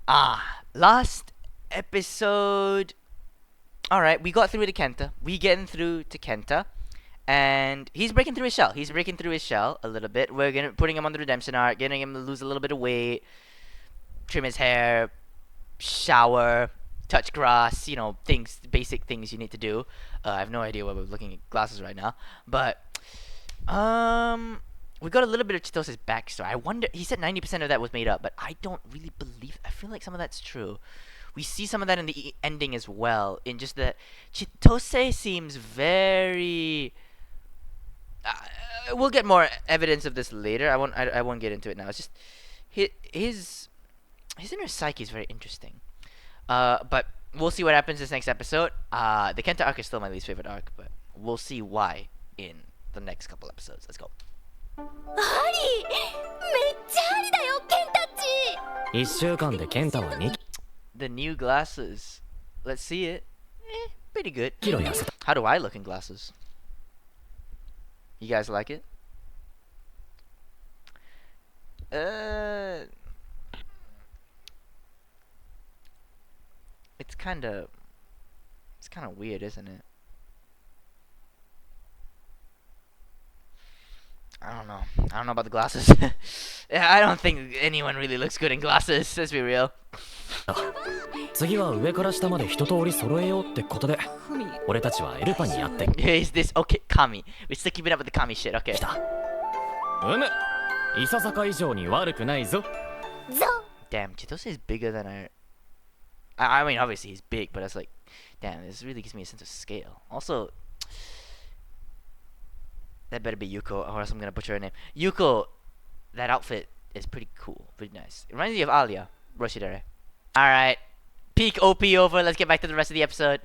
Last episode. Alright, we got through to Kenta. We getting through to Kenta. And he's breaking through his shell. He's breaking through his shell a little bit. We're putting him on the redemption arc, getting him to lose a little bit of weight, trim his hair, shower, touch grass, things, basic things you need to do. I have no idea why we're looking at glasses right now. But, we got a little bit of Chitose's backstory. I wonder, he said 90% of that was made up, but I don't really believe, I feel like some of that's true. We see some of that in the ending as well, in just that Chitose seems very... we'll get more evidence of this later. I won't get into it now. It's just his inner psyche is very interesting. But we'll see what happens this next episode. The Kenta arc is still my least favorite arc, but we'll see why in the next couple episodes. Let's go. The new glasses. Let's see it. Pretty good. How do I look in glasses? You guys like it? It's kind of weird, isn't it? I don't know about the glasses. Yeah, I don't think anyone really looks good in glasses. Let's be real. 次は上から下まで一通り揃えようってことで、俺たちはエルパにやって。Is this okay? Kami. We're still keeping up with the Kami shit. Okay. 来た。いささか以上に悪くないぞ。Damn, Chitose is bigger than I mean, obviously he's big, but it's like, damn, this really gives me a sense of scale. Also, that better be Yuko, or else I'm gonna butcher her name. Yuko, that outfit is pretty cool, pretty nice. It reminds me of Alia, Roshidare. Alright, peak OP over, let's get back to the rest of the episode.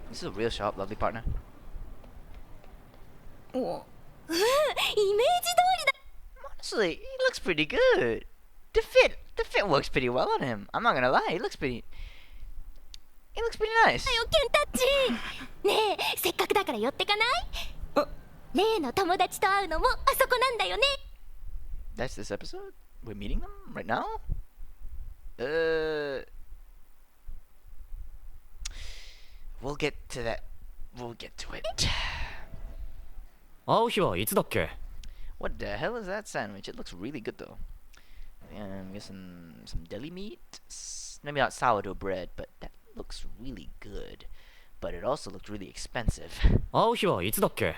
This is a real shop, lovely partner. Honestly, he looks pretty good. The fit works pretty well on him. I'm not gonna lie, he looks pretty nice. ねえ、せっかくだから寄ってかない？例の友達と会うのもあそこなんだよね。That's this episode? We're meeting them right now? We'll get to that. We'll get to it. 会う日はいつだっけ？ What the hell is that sandwich? It looks really good though. I'm guessing some deli meat? Maybe not sourdough bread, but that looks really good. But it also looked really expensive. 会う日はいつだっけ？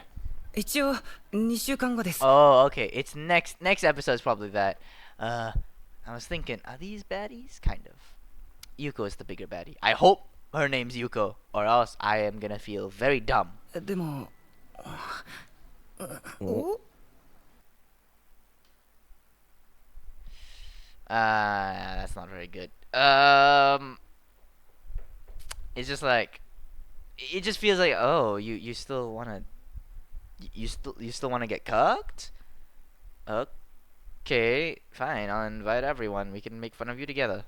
一応2週間後です。 Oh, okay. It's next episode is probably that. I was thinking, are these baddies? Kind of. Yuko is the bigger baddie. I hope her name's Yuko, or else I am gonna feel very dumb. でも。That's not very good. It's just like, it just feels like, oh, you still wanna, you still wanna get cooked? Okay, fine. I'll invite everyone. We can make fun of you together.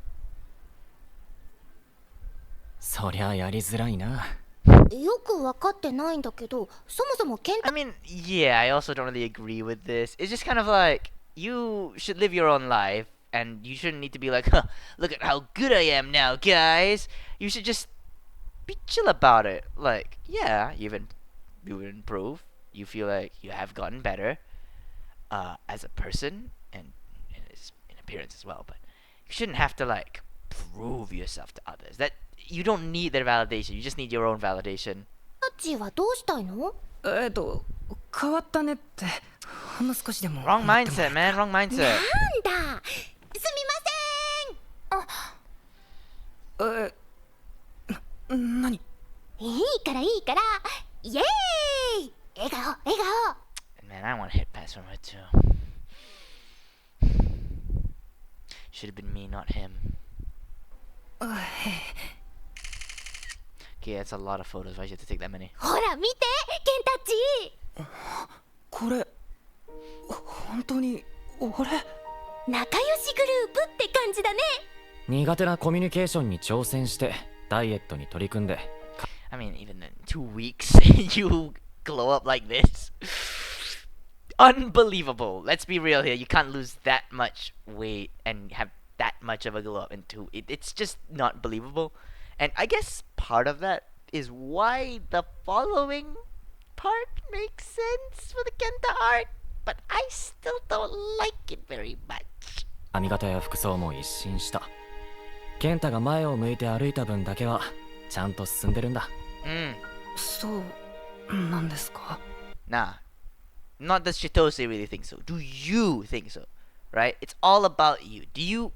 そりゃやりづらいな。よくわかってないんだけど、そもそもケンタ。 I mean, yeah, I also don't really agree with this. It's just kind of like, you should live your own life, and you shouldn't need to be like, huh, look at how good I am now, guys. You should just be chill about it. Like, yeah, you've improved. You feel like you have gotten better as a person and in appearance as well. But you shouldn't have to like prove yourself to others. That you don't need their validation. You just need your own validation. タッチはどうしたいの？変わったねってほんの少しでも。 Wrong mindset, man. Wrong mindset. なんだ。すみません。何？いいからいいから。イエーイ。笑顔笑顔。 Man, I want hit pass from her too. Should have been me, not him. Okay, that's a lot of photos. Why did you have to take that many? ほら見て、ケンタッチ。これ本当に俺？仲良しグループって感じだね。苦手なコミュニケーションに挑戦してダイエットに取り組んで。I mean, even in 2 weeks, you glow up like this. unbelievable. Let's be real here. You can't lose that much weight and have that much of a glow up into it. It's just not believable. And I guess part of that is why the following part makes sense for the Kenta arc, but I still don't like it very much. 髪型や服装も一新した。健太が前を向いて歩いた分だけはちゃんと進んでるんだ。そうなんですか。Nah, not does Chitose really think so. Do you think so? Right? It's all about you. Do you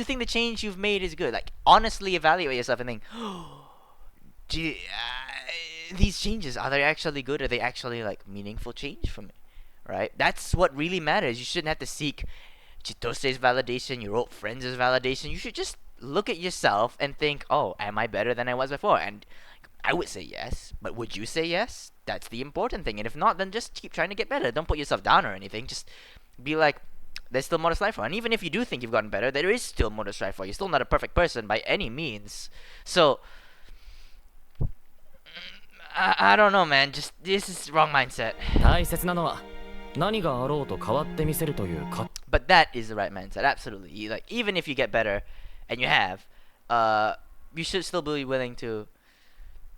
think the change you've made is good? Like, honestly evaluate yourself and think, these changes, are they actually good? Are they actually, like, meaningful change for me? Right? That's what really matters. You shouldn't have to seek Chitose's validation, your old friends' validation. You should just look at yourself and think, oh, am I better than I was before? And I would say yes, but would you say yes? That's the important thing. And if not, then just keep trying to get better. Don't put yourself down or anything. Just be like, there's still more to strive for. And even if you do think you've gotten better, there is still more to strive for. You're still not a perfect person by any means. So, I don't know, man. Just, this is wrong mindset. 大切なのは何があろうと変わってみせるというか。But that is the right mindset, absolutely. Like, even if you get better, and you have, you should still be willing to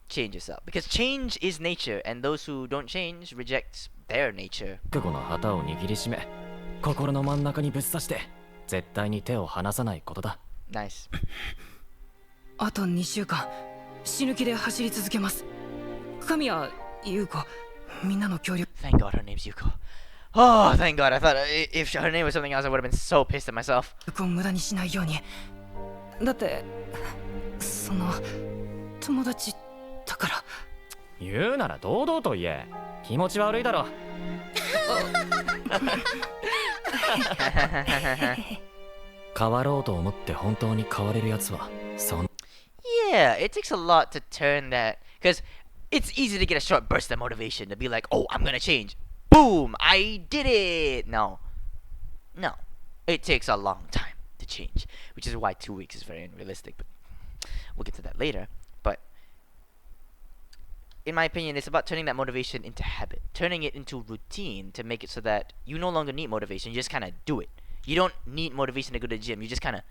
change yourself. Because change is nature, and those who don't change reject their nature. 覚悟の旗を握りしめ、心の真ん中にぶっ刺して、絶対に手を離さないことだ。Nice. あと2週間、死ぬ気で走り続けます。神谷優子、みんなの協力。Thank God her name's Yuko. Oh, thank God. I thought if her name was something else, I would have been so pissed at myself. を無駄にしないように。だってその友達だから。言うなら堂々と言え。気持ち悪いだろ。変わろうと思って本当に変われるやつはそん。Yeah, it takes a lot to turn that, because it's easy to get a short burst of motivation to be like, oh, I'm gonna change. Boom, I did it. No, it takes a long time to change, which is why 2 weeks is very unrealistic, but we'll get to that later. But in my opinion, it's about turning that motivation into habit, turning it into routine to make it so that you no longer need motivation. You just kind of do it. You don't need motivation to go to the gym. You just kind of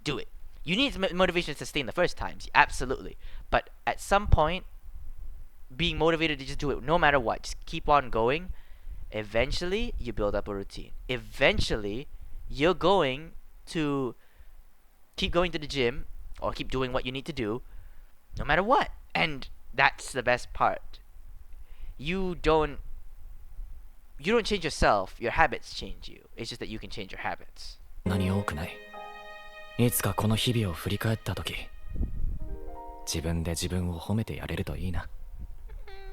do it. You need motivation to sustain the first times, absolutely. But at some point, being motivated to just do it no matter what, just keep on going. Eventually, you build up a routine. Eventually, you're going to keep going to the gym or keep doing what you need to do no matter what. And that's the best part. You don't change yourself, your habits change you. It's just that you can change your habits. 何多くない。いつかこの日々を振り返った時、自分で自分を褒めてやれるといいな。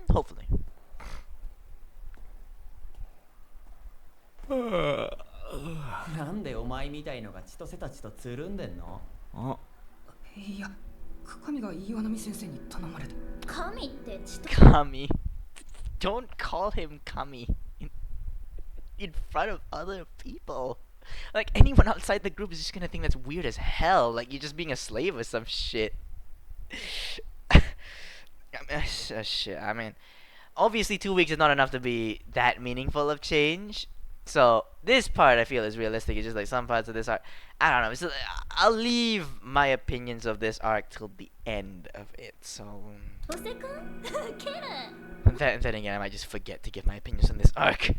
Hopefully. なんでお前みたいのが千歳たちとつるんでんの？いや、神が岩波先生に頼まれて。神ってちと Kami. Don't call him Kami in front of other people. Like, anyone outside the group is just gonna think that's weird as hell. Like, you're just being a slave or some shit. Shit, I mean, obviously 2 weeks is not enough to be that meaningful of change. So, this part I feel is realistic. It's just like some parts of this arc, I don't know. It's just, I'll leave my opinions of this arc till the end of it. So, おせくんケル and then again, I might just forget to give my opinions on this arc.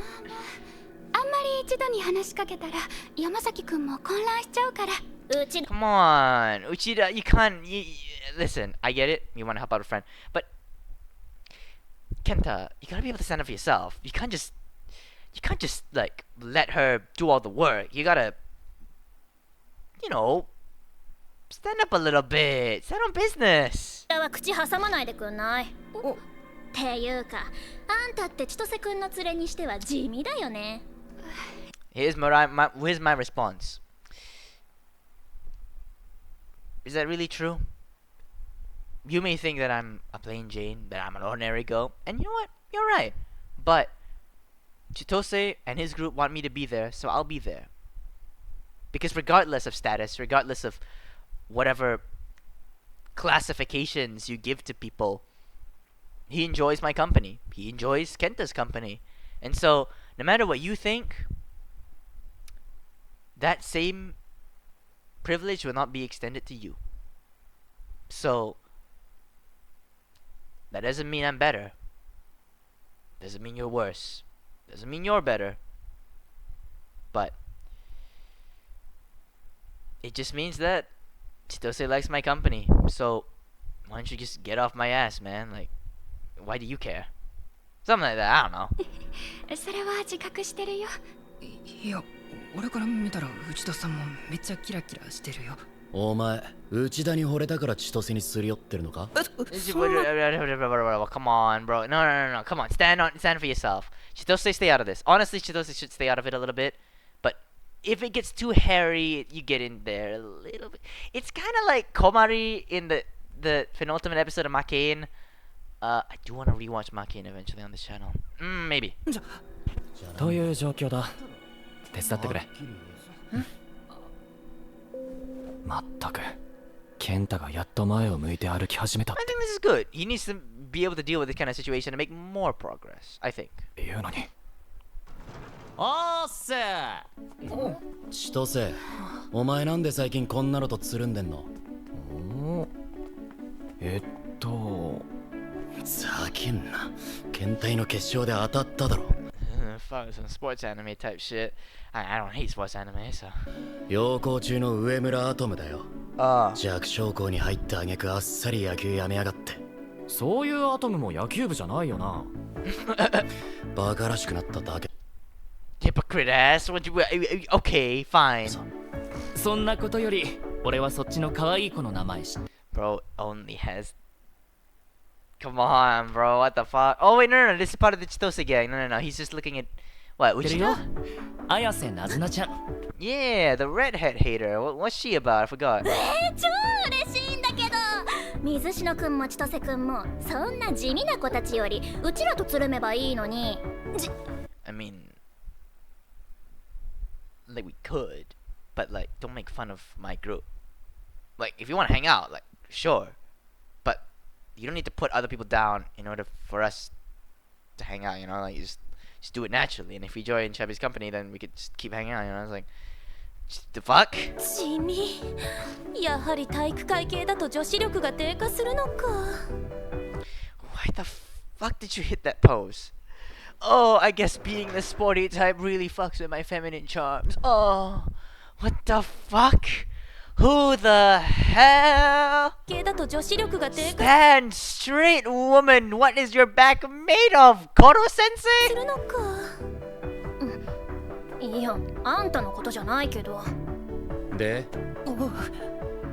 あんまり一度に話しかけたら山崎くんも混乱しちゃうからうち Come on, Uchida, you can't. Listen, I get it. You want to help out a friend, but Kenta, you gotta be able to stand up for yourself. You can't just like let her do all the work. You gotta, stand up a little bit. Stand on business. は口挟まないでくんないっていうかあんたって千歳くんの連れにしては地味だよね Here's my response. Is that really true? You may think that I'm a plain Jane, that I'm an ordinary girl, and you know what? You're right. But Chitose and his group want me to be there, so I'll be there. Because regardless of status, regardless of whatever classifications you give to people, he enjoys my company. He enjoys Kenta's company. And so, no matter what you think, that same privilege will not be extended to you. So that doesn't mean I'm better. Doesn't mean you're worse. Doesn't mean you're better. But it just means that Chitose likes my company. So why don't you just get off my ass, man? Like, why do you care? Something like that. I don't know. それは自覚してるよ。いや、俺から見たら内田さんもめっちゃキラキラしてるよ。お前、内田に惚れたから千歳にすり寄ってるのか？ Come on, bro. No. Come on. Stand for yourself. Chitose, stay out of this. Honestly, Chitose should stay out of it a little bit. But if it gets too hairy, you get in there a little bit. It's kind of like Komari in the penultimate episode of Makane. I do want to rewatch Makane eventually on this channel. Maybe. という状況だ。手伝ってくれ。まったく、健太がやっと前を向いて歩き始めたっ I think this is good. He needs to be able to deal with this kind of situation and make more progress, I think. ていうのに。おーっす千歳、お前なんで最近こんなのとつるんでんの？ざけんな。県体の決勝で当たっただろ。Fuck, some sports anime type shit. I don't hate sports anime, so. 陽光中の上村アトムだよ。弱小校に入った挙句あっさり野球やめやがって。そういうアトムも野球部じゃないよな。バカらしくなっただけ。Hypocrite ass. Okay, fine. そんなことより俺はそっちの可愛い子の名前知って Bro only has. Come on, bro. What the fuck? Oh, wait, no. This is part of the Chitose gang. No. He's just looking at. What, るよ Uchida? 綾瀬なずなちゃん Yeah, the redhead hater. What's she about? I forgot. 超嬉しいんだけど、水篠くんも千歳くんもそんな地味な子たちよりうちらとつるめばいいのに。I mean. Like, we could. But, like, don't make fun of my group. Like, if you want to hang out, like, sure. But you don't need to put other people down in order for us to hang out, you know? Like, you just do it naturally. And if we join Chubby's company, then we could just keep hanging out, you know? It's like, the fuck? 地味。やはり体育会系だと女子力が低下するのか。Why the fuck did you hit that pose? Oh, I guess being the sporty type really fucks with my feminine charms. Oh, what the fuck? Who the hell? 系だと女子力が低下 Stand straight, woman. What is your back made of? Koro す sensei? るのか。いや、あんたのことじゃないけど。で、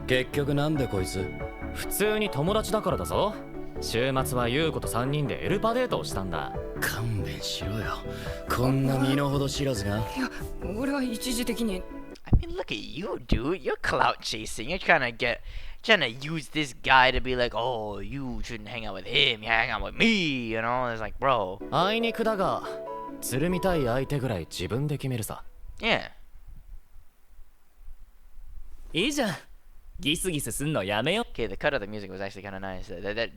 結局なんでこいつ？普通に友達だからだぞ。週末は優子と3人でエルパデートをしたんだ。勘弁しろよ。こんな身の程知らずが。いや、俺は一時的に。I mean, look at you, dude. You're clout chasing. You're trying to use this guy to be like, oh, you shouldn't hang out with him. You hang out with me, you know? It's like, bro. あいにくだが、つるみたい相手ぐらい自分で決めるさ。Yeah. いいじゃんギスギスすんのやめよ Okay, the cut of the music was actually kind of nice. The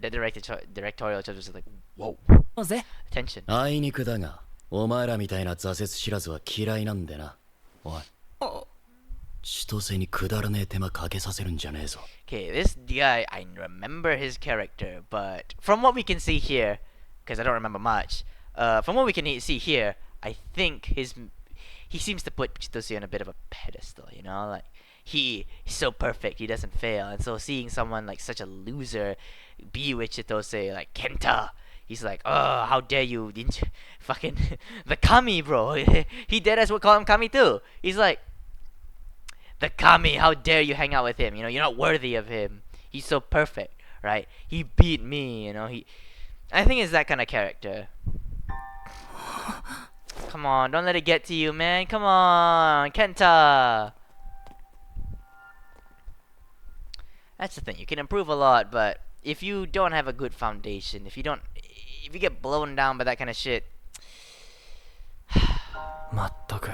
directorial choice was like, whoa, うぜ tension. あいにくだが、お前らみたいな挫折知らずは嫌いなんでな。おい。千歳にくだらねえ手間かけさせるんじゃねえぞ。Okay, this guy, I remember his character, but from what we can see here, because I don't remember much, from what we can see here, I think he seems to put Chitose on a bit of a pedestal, you know? Like, he's so perfect, he doesn't fail. And so seeing someone like such a loser be with Chitose, like Kenta, he's like, oh, how dare you, didn't you? Fucking, the Kami, bro. He dead as would call him Kami too. He's like, the Kami, how dare you hang out with him? You know, you're not worthy of him. He's so perfect, right? He beat me, you know. I think it's that kind of character. Come on, don't let it get to you, man. Come on, Kenta. That's the thing. You can improve a lot, but if you don't have a good foundation, if you get blown down by that kind of shit. まったく、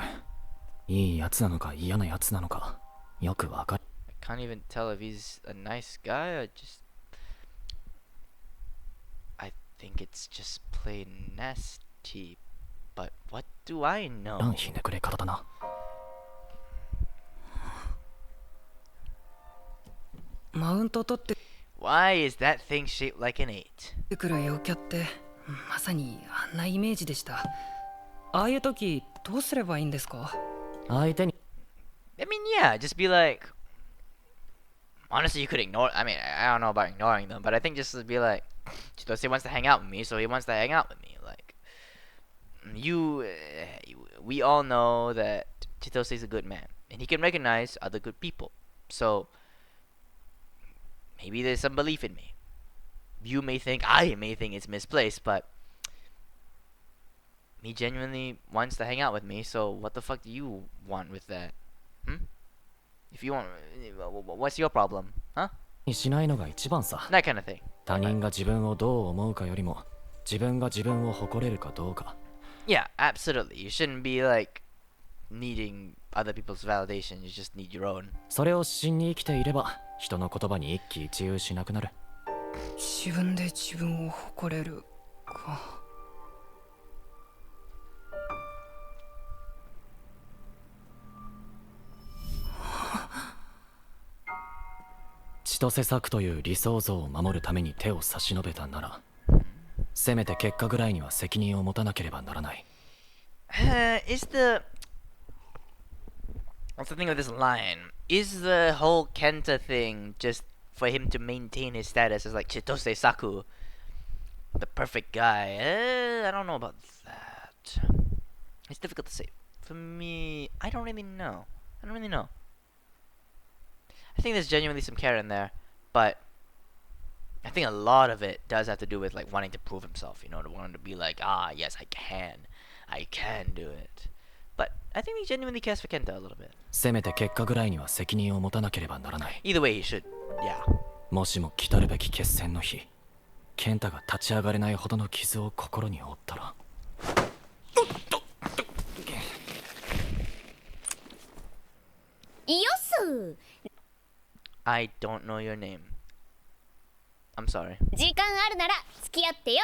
いいやつなのか嫌なやつなのか、よくわかる。I can't even tell if he's a nice guy or just. I think it's just plain nasty. but what do I ラン know? ひねくれ方だな。マウント取って Why is that thing shaped like an 8? くる陽キャってまさにあんなイメージでした。ああいう時どうすればいいんですか？相手に I mean, yeah, just be like. Honestly, you could ignore. I mean, I don't know about ignoring them, but I think just to be like, Chitose wants to hang out with me, so he wants to hang out with me. Like, we all know that Chitose is a good man, and he can recognize other good people. So maybe there's some belief in me. I may think it's misplaced, but he genuinely wants to hang out with me. So what the fuck do you want with that? If you want, what's your problem? Huh? しないのが一番さ。 That kind of thing. 他人が自分をどう思うかよりも自分が自分を誇れるかどうか。 Yeah, absolutely. You shouldn't be like needing other people's validation. You just need your own. それを真に生きていれば人の言葉に一喜一憂しなくなる。自分で自分を誇れるか。千歳作という理想像を守るために手を差し伸べたなら、せめて結果ぐらいには責任を持たなければならない。What's the thing with this line? Is the whole Kenta thing just for him to maintain his status as like Chitose Saku, the perfect guy? I don't know about that. It's difficult to say. For me, I don't really know. I think there's genuinely some care in there, but I think a lot of it does have to do with like wanting to prove himself, you know, to wanting to be like, yes, I can do it. But I think he genuinely cares for Kenta a little bit. せめて結果ぐらいには責任を持たなければならない。 Either way, he should, yeah. もしも来たるべき決戦の日、健太が立ち上がれないほどの傷を心に負ったら。よっす。 I don't know your name. I'm sorry. 時間あるなら付き合ってよ。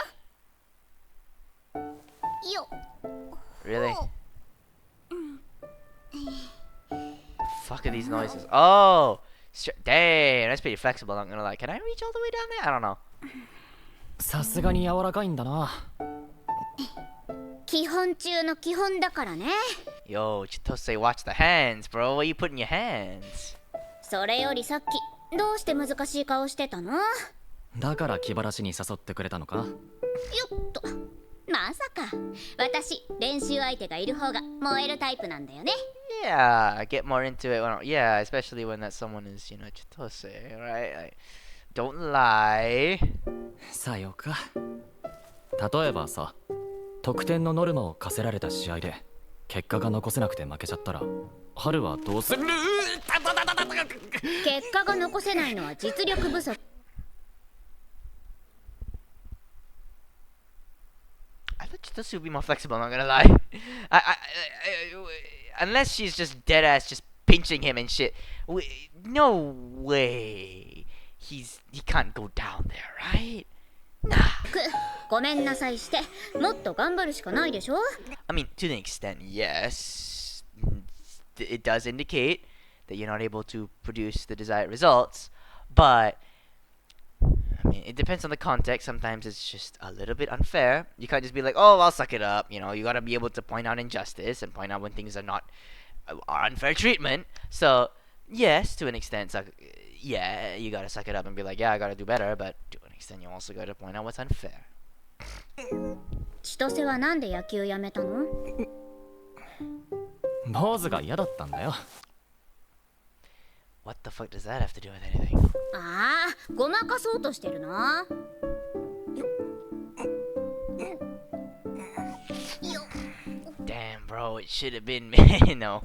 よ。 Really? Fuck are these noises? Oh! Dang, that's pretty flexible, not gonna lie. Can I reach all the way down there? I don't know. さすがに柔らかいんだな。基本中の基本だからね。 Yo, Chitose, watch the hands, bro. What are you putting in your hands? それよりさっきどうして難しい顔してたの？よだから気晴らしに誘ってくれたのか。っと。まさか私練習相手がいる方が燃えるタイプなんだよね。 Yeah, get more into it. Yeah, especially when that someone is, you know, Chitose, right? Like, don't lie. さよか。例えばさ、得点のノルマを課せられた試合で結果が残せなくて負けちゃったら、春はどうする？結果が残せないのは実力不足。I thought Chitose would be more flexible, not gonna lie. Unless she's just dead ass just pinching him and shit. No way. He can't go down there, right? Nah. ごめんなさいしてもっと頑張るしかないでしょ。 I mean, to an extent, yes. It does indicate that you're not able to produce the desired results, but I mean, it depends on the context. Sometimes it's just a little bit unfair. You can't just be like, "Oh, I'll suck it up." You know, you gotta be able to point out injustice and point out when things are not are unfair treatment. So, yes, to an extent, yeah, you gotta suck it up and be like, "Yeah, I gotta do better." But to an extent, you also gotta point out what's unfair. 千歳はなんで野球やめたの？坊主が嫌だったんだよ。What the fuck does that have to do with anything? ああ、ごまかそうとしてるな。Damn, bro, it should have been me. No.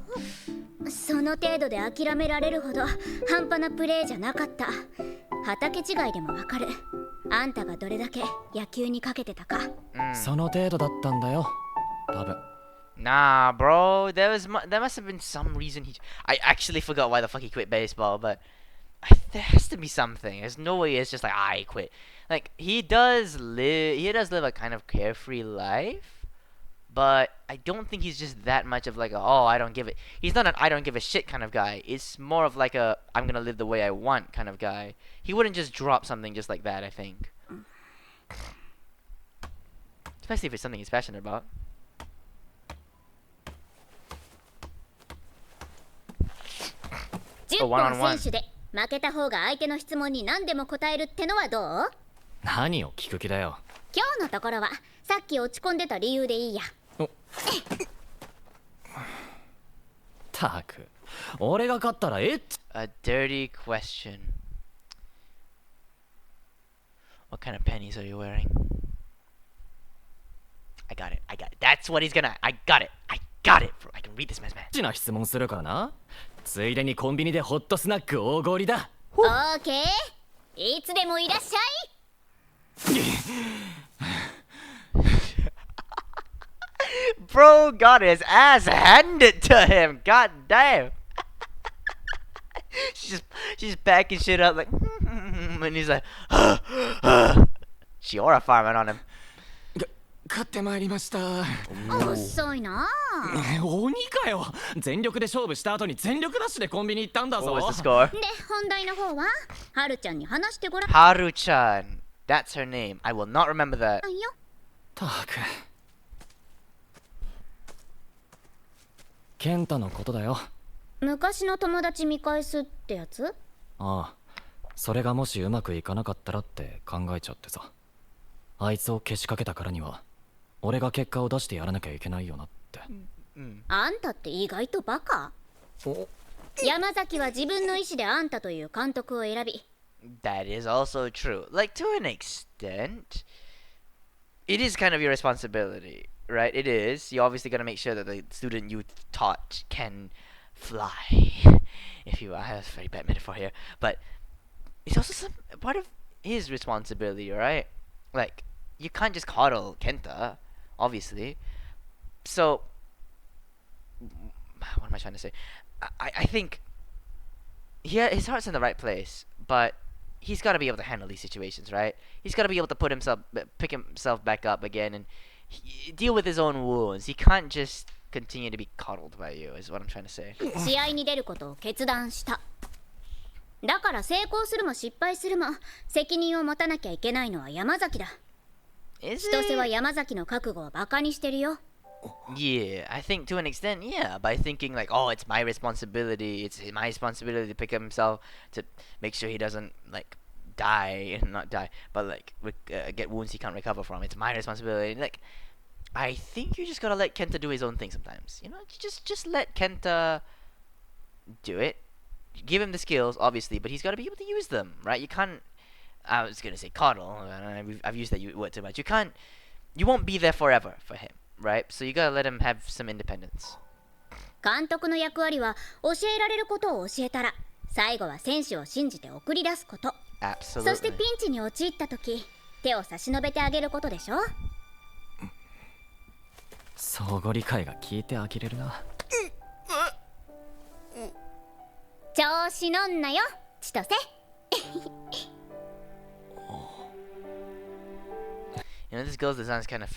その程度で諦められるほど半端なプレーじゃなかった。畑違いでもわかる。あんたがどれだけ野球にかけてたか。その程度だったんだよ。多分。Nah, bro. There must have been some reason I actually forgot why the fuck he quit baseball, but there has to be something. There's no way it's just like I quit. Like he does live a kind of carefree life, but I don't think he's just that much of like a, oh, I don't give it. He's not an I don't give a shit kind of guy. It's more of like a I'm gonna live the way I want kind of guy. He wouldn't just drop something just like that, I think. Especially if it's something he's passionate about.10 Oh, one 本 on one. 選手で負けた方が相手の質問に何でも答えるってのはどう？何を聞く気だよ。今日のところはさっき落ち込んでた理由でいいや。たく俺が勝ったらえっ A dirty question. What kind of pennies are you wearing? I got it. I got it. That's what he's gonna. I got it. I got it. Bro, I can read this man's man. ちな質問するからな。ついでにコンビニでホットスナック大盛りだ。オーケー。いつでもいらっしゃい。Bro got his ass handed to him. God damn. she's packing shit up like, and he's like, she aura farming on him. 買ってまいりました。遅いなあ。鬼かよ。全力で勝負した後に全力ダッシュでコンビニ行ったんだぞ。 What was the score? で、本題の方ははるちゃんに話してごらん Haru-chan. That's her name. I will not remember that. よ。たく健太のことだよ。昔の友達見返すってやつ？ああ、それがもしうまくいかなかったらって考えちゃってさ。あいつをけしかけたからには俺が結果を出してやらなきゃいけないよなって。あんたって意外とバカ？山崎は自分の意思であんたという監督を選び、 That is also true. Like, to an extent, it is kind of your responsibility, right? It is. You're obviously going to make sure that the student you taught can fly. If you I have a very bad metaphor here. But it's also some part of his responsibility, right? Like, you can't just coddle Kenta, obviously. So, what am I trying to say? I think his heart's in the right place, but he's got to be able to handle these situations, right? He's got to be able to pick himself back up again and deal with his own wounds. He can't just continue to be coddled by you, is what I'm trying to say. 試合に出ることを決断した。だから成功するも失敗するも責任を持たなきゃいけないのは山崎だ。 Is 千歳は it? 山崎の覚悟をバカにしてるよ。 Yeah, I think to an extent, yeah. By thinking like, oh, it's my responsibility. It's my responsibility to pick up himself to make sure he doesn't like die and not die, but like get wounds he can't recover from. It's my responsibility. Like, I think you just gotta let Kenta do his own thing sometimes. You know, just let Kenta do it. Give him the skills, obviously, but he's got to be able to use them, right? You can't. I was gonna say coddle. I've used that word too much. You can't. You won't be there forever for him, right? So you gotta let him have some independence. 監督の役割は教えられることを教えたら、最後は選手を信じて送り出すこと。 Absolutely. そしてピンチに陥った時、手を差し伸べてあげることでしょ。相互理解が効いて呆れるな。調子乗んなよ、千歳。You know, this girl's design is kind of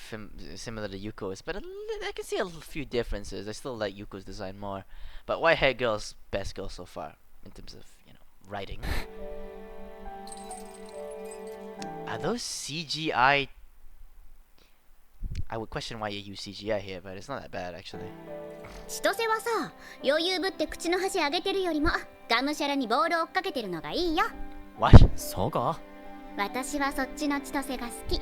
similar to Yuko's, but I can see a few differences. I still like Yuko's design more. But white hair girl's best girl so far in terms of, you know, writing. Are those CGI? I would question why you use CGI here, but it's not that bad actually. 千歳はさ、余裕ぶって口の端上げてるよりもがむしゃらにボールを追っかけてるのがいいよ。 What? そうか？私はそっちの千歳が好き。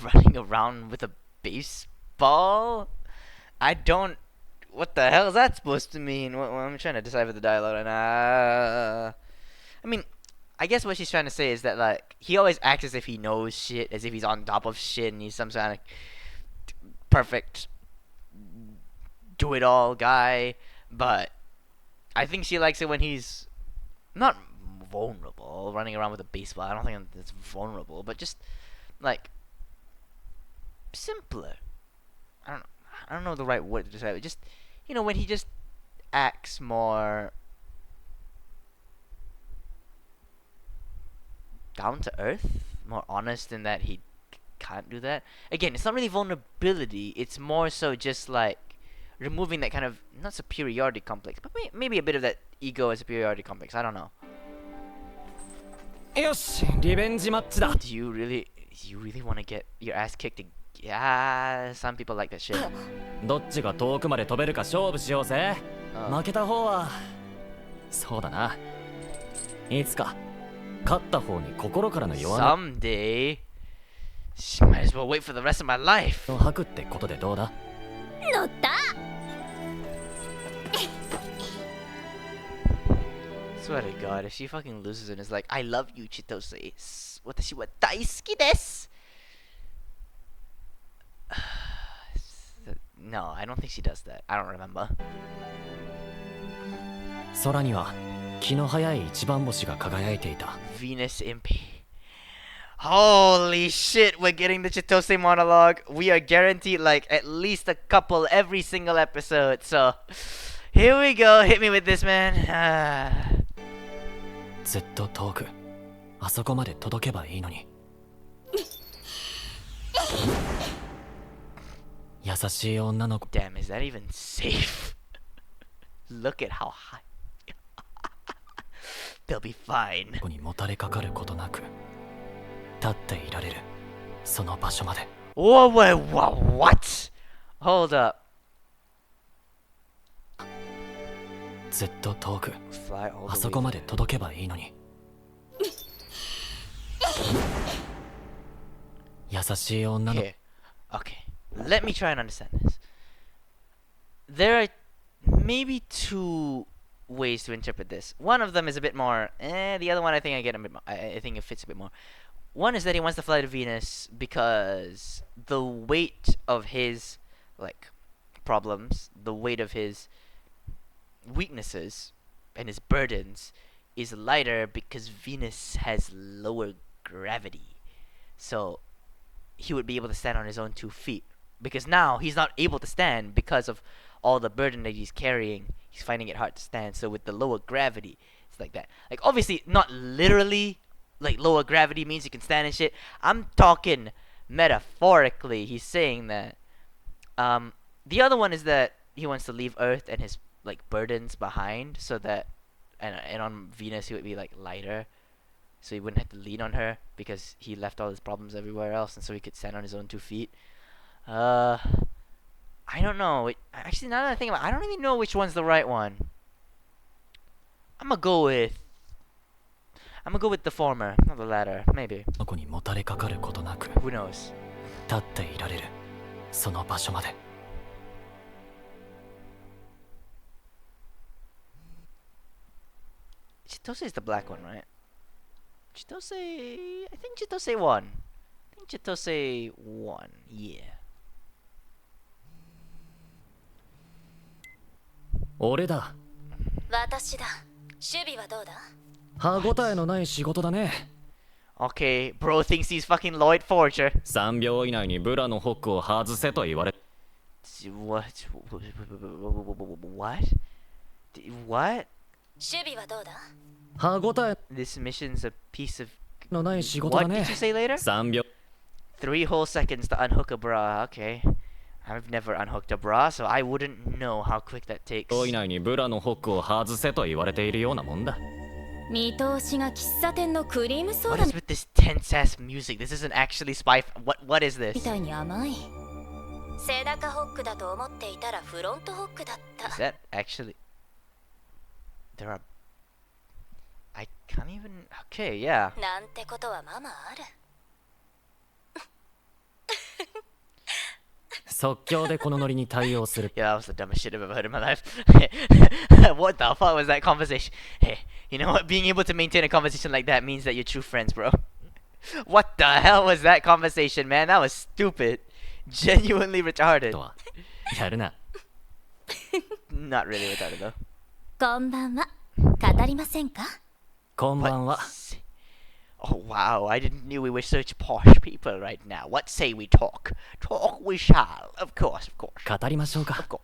Running around with a baseball? I don't. What the hell is that supposed to mean? I'm trying to decipher the dialogue right now. I mean, I guess what she's trying to say is that like he always acts as if he knows shit, as if he's on top of shit, and he's some kind of perfect do-it-all guy. But I think she likes it when he's not vulnerable, running around with a baseball. I don't think it's vulnerable, but just like simpler. I don't know the right word to describe it. Just, you know, when he just acts more down to earth, more honest in that he can't do that. Again, it's not really vulnerability. It's more so just like removing that kind of not superiority complex, but maybe a bit of that ego and superiority complex. I don't know. よしリベンジマッチだ Do you really want to get your ass kicked? Yeah, some people like that shit. どっちが遠くまで飛べるか勝負しようぜ負けた方はそうだないつか勝った方に心からの弱音 Someday, might as well wait for the rest of my life. を吐くってことでどうだ乗った Swear to God, if she fucking loses and is like, I love you, Chitose. 私は大好きです. No, I don't think she does that. I don't remember. 空には気の早い一番星が輝いていた Venus Impy. Holy shit, we're getting the Chitose monologue. We are guaranteed like at least a couple every single episode. So, here we go. Hit me with this, man. ずっと遠くあそこまで届けばいいのに優しい女の子 Damn, is that even safe? Look at how high. They'll be fine. にもたれかかることなく立っていられるその場所まで Whoa, wait, what? Hold up. ずっと遠く Fly all あ the そ way こま there. で届けばいいのに優しい女の Okay. Okay. Let me try and understand this. There are maybe two ways to interpret this. One of them is a bit more, the other one I think I get a bit more, I think it fits a bit more. One is that he wants to fly to Venus because the weight of his, like, problems, the weight of his weaknesses and his burdens is lighter because Venus has lower gravity. So he would be able to stand on his own 2 feet. Because now he's not able to stand because of all the burden that he's carrying. He's finding it hard to stand. So with the lower gravity, it's like that. Like obviously not literally like lower gravity means you can stand and shit. I'm talking metaphorically. He's saying that. The other one is that he wants to leave Earth and his like burdens behind, so that and on Venus he would be like lighter, so he wouldn't have to lean on her because he left all his problems everywhere else, and so he could stand on his own 2 feet. I don't know. Actually, now that I think about it, I don't even know which one's the right one. I'm gonna go with the former, not the latter. Maybe. の子にもたれかかることなく Who knows? 立っていられるその場所まで Chitose is the black one, right? Chitose... I think Chitose won. I think Chitose won. Yeah. 俺だ私だ守備はどうだ歯ごたえのない仕事だね Okay, bro thinks he's fucking Lloyd Forger. 3秒以内にブラのホックを外せと言われ What? What? What? 守備はどうだ歯ごたえ This mission's a piece of... のない仕事 What だ did ね you say later? 3秒 3 whole seconds to unhook a bra. Okay. I've never unhooked a bra, so I wouldn't know how quick that takes. 秒以内にブラのホックを外せと言われているようなもんだ見通しが喫茶店のクリームソー What ダ is with this tense ass music? This isn't actually spy. What is み this? たいに甘い背中ホックだと思っていたらフロントホックだった Is that actually? There are. I can't even. Okay, yeah. なんてことはままある即興でこのノリに対応する Yeah, that was the dumbest shit I've ever heard in my life. What the fuck was that conversation? Hey, you know what? Being able to maintain a conversation like that means that you're true friends, bro. What the hell was that conversation, man? That was stupid. Genuinely retarded. とはやるな Not really retarded, though. こんばんは語りませんかこんばんは Oh, wow. I didn't knew we were such posh people right now. What say we talk? Talk we shall. Of course, of course. 語りましょうか Of course.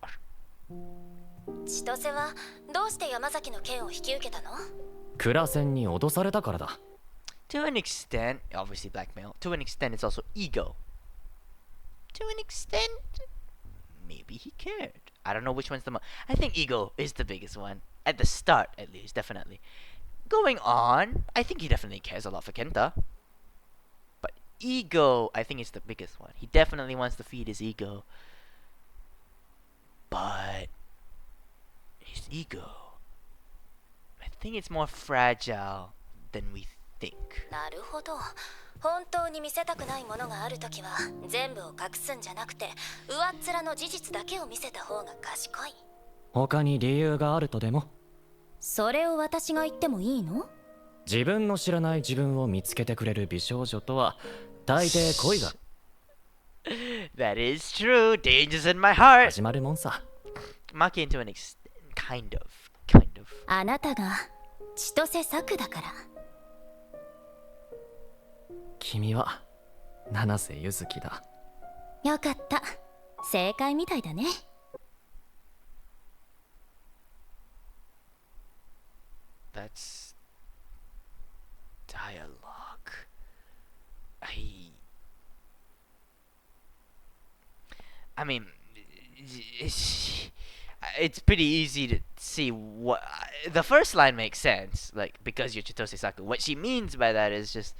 千歳はどうして山崎の件を引き受けたのクラセンに脅されたからだ To an extent, obviously blackmail. To an extent, it's also ego. to an extent, maybe he cared. I don't know which one's the most. I think ego is the biggest one. At the start, at least, definitely. Going on, I think he definitely cares a lot for Kenta. But ego, I think, is the biggest one. He definitely wants to feed his ego. But his ego, I think it's more fragile than we think. なるほど。本当に見せたくないものがあるときは全部を隠すんじゃなくて上っ面の事実だけを見せた方が賢い。他に理由があるとでも？それを私が言ってもいいの？自分の知らない自分を見つけてくれる美少女とは大抵恋が That is true. Dangers in my heart. 始まるもんさ。Maki into an extent. Kind of. あなたが千歳作だから。君は七瀬ゆずきだ。よかった。正解みたいだね。That's dialogue. I mean, it's pretty easy to see what the first line makes sense, like because you're Chitose Saku. What she means by that is just,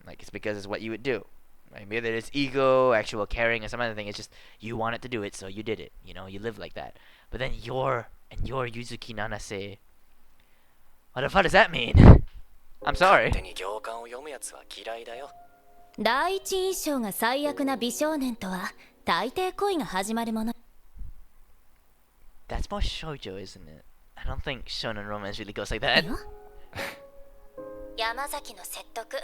like it's because it's what you would do. Like maybe it's ego, actual caring, or some other thing. It's just you wanted to do it, so you did it. You live like that. But then you're Yuzuki Nanase. What the fuck does that mean? I'm sorry. 手に行間を読むやつは嫌いだよ。第一印象が最悪な美少年とは大抵恋が始まるもの。That's more shoujo, isn't it? I don't think shonen romance really goes like that. 山崎の説得。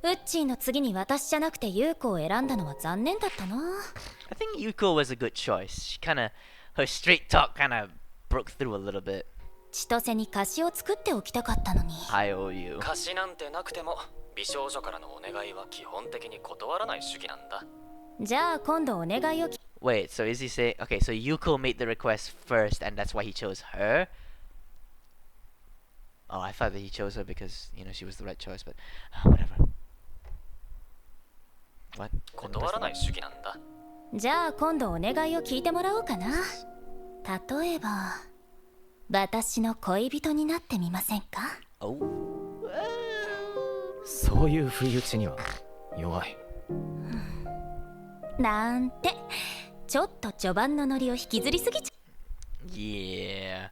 ウッチーの次に私じゃなくて優子を選んだのは残念だったな。I think Yuko was a good choice. Her straight talk kinda broke through a little bit. 千歳に歌詞を作っておきたかったのに。I owe you. 歌詞なんてなくても美少女からのお願いは基本的に断らない主義なんだ。じゃあ今度お願いを。Wait, so is he saying... Okay, so Yuko made the request first and that's why he chose her? Oh, I thought that he chose her because, she was the right choice, but... whatever. What? 断らない主義なんだ。じゃあ今度お願いを聞いてもらおうかな。例えば、私の恋人になってみませんか？ Oh. そういう不意打ちには弱い。なんて、ちょっと序盤のノリを引きずりすぎちゃ。Yeah.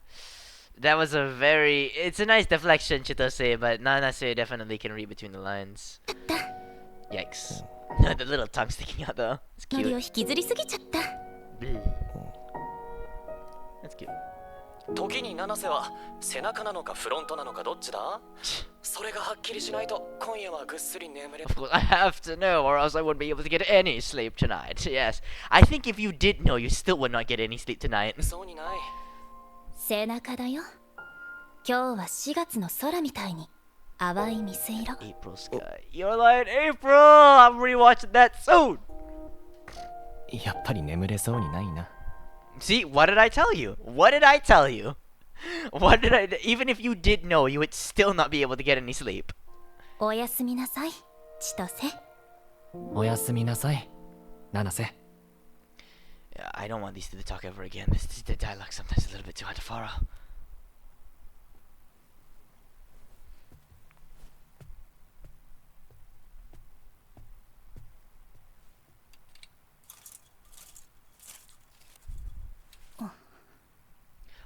That was a very... It's a nice deflection, Chitose, but Nanase definitely can read between the lines. Yikes. The little tongue sticking out though. It's ノリ cute. を引きずりすぎちゃった。That's cute. 時に七瀬は背中なのかフロントなのかどっちだ？それがはっきりしないと今夜はぐっすり眠れ。 Of course, I have to know, or else I wouldn't be able to get any sleep tonight. Yes. I think if you did know, you still would not get any sleep tonight. そうにない。背中だよ。今日は4月の空みたいに淡い水色。April sky. You're like, April! I'm rewatching that soon! やっぱり眠れそうにないな。See, what did I tell you? What did I tell you? Even if you did know, you would still not be able to get any sleep. おやすみなさい、千歳。おやすみなさい、七瀬。Yeah, I don't want these two to talk ever again. The dialogue sometimes a little bit too hard to follow.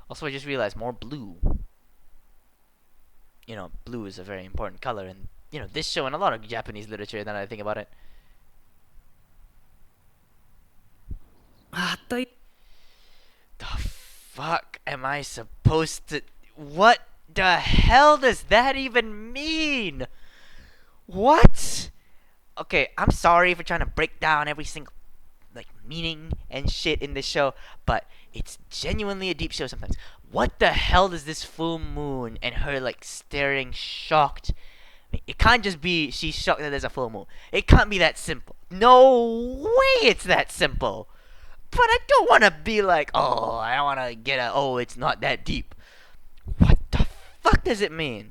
Also, I just realized more blue. Blue is a very important color in, this show and a lot of Japanese literature now that I think about it. あっとい。 The fuck am I supposed to... What the hell does that even mean? What? Okay, I'm sorry for trying to break down every single meaning and shit in this show, but it's genuinely a deep show sometimes. What the hell does this full moon and her staring shocked? It can't just be she's shocked that there's a full moon. It can't be that simple. No way it's that simple. But I don't want to be like, oh, I don't want to get oh, it's not that deep. What the fuck does it mean?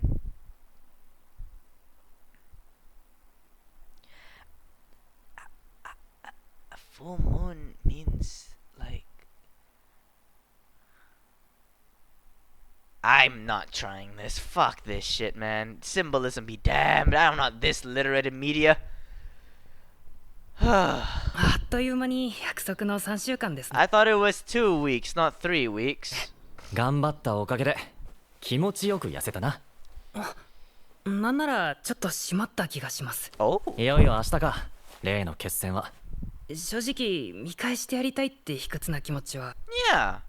A full moon means like I'm not trying this. Fuck this shit, man. Symbolism be damned. I'm not this literate in media. あっという間に約束の3週間ですね。 I thought it was 2 weeks, not 3 weeks. 頑張ったおかげで気持ちよく痩せたな。なんならちょっと締まった気がします。 Oh. いよいよ明日か、例の決戦は。正直見返してやりたいって卑屈な気持ちは。 Yeah.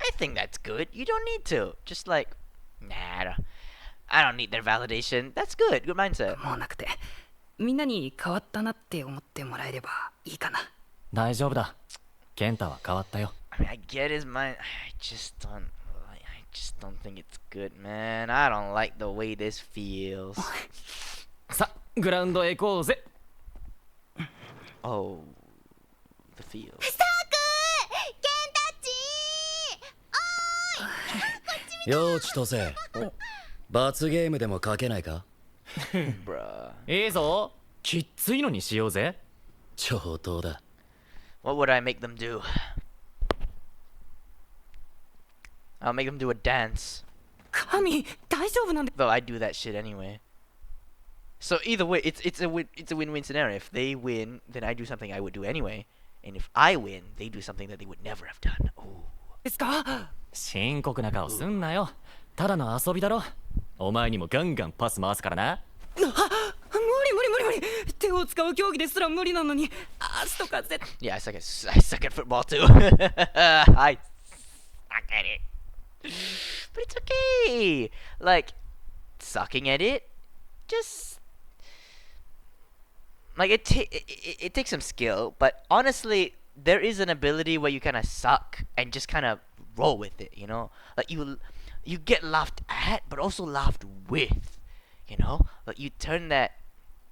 I think that's good. You don't need to. Just like, nah, I don't need their validation. That's good. Good mindset. もうなくて、みんなに変わったなって思ってもらえればいいかな。大丈夫だ。健太は変わったよ。I mean, I get his mind. I just don't think it's good, man. I don't like the way this feels. さ、グラウンドへ行こうぜ。Oh, the feels. よう千歳、罰ゲームでもかけないか？ Bruh. いいぞ。きっついのにしようぜ。上等だ。 What would I make them do? I'll make them do a dance. 神、大丈夫なんで。 Though I do that shit anyway. So either way, it's a win-win scenario. If they win, then I do something I would do anyway, and if I win, they do something that they would never have done. Ooh. ですか？深刻な顔すんなよ。ただの遊びだろ。お前にもガンガンパス回すからな。無理手を使う競技ですら無理なのに足とか絶 Yeah, I suck at football too. I suck at it. But it's okay. Like, sucking at it, just like it takes some skill. But honestly, there is an ability where you kind of suck and just kind of roll with it. You know, like you get laughed at, but also laughed with. You know, like you turn that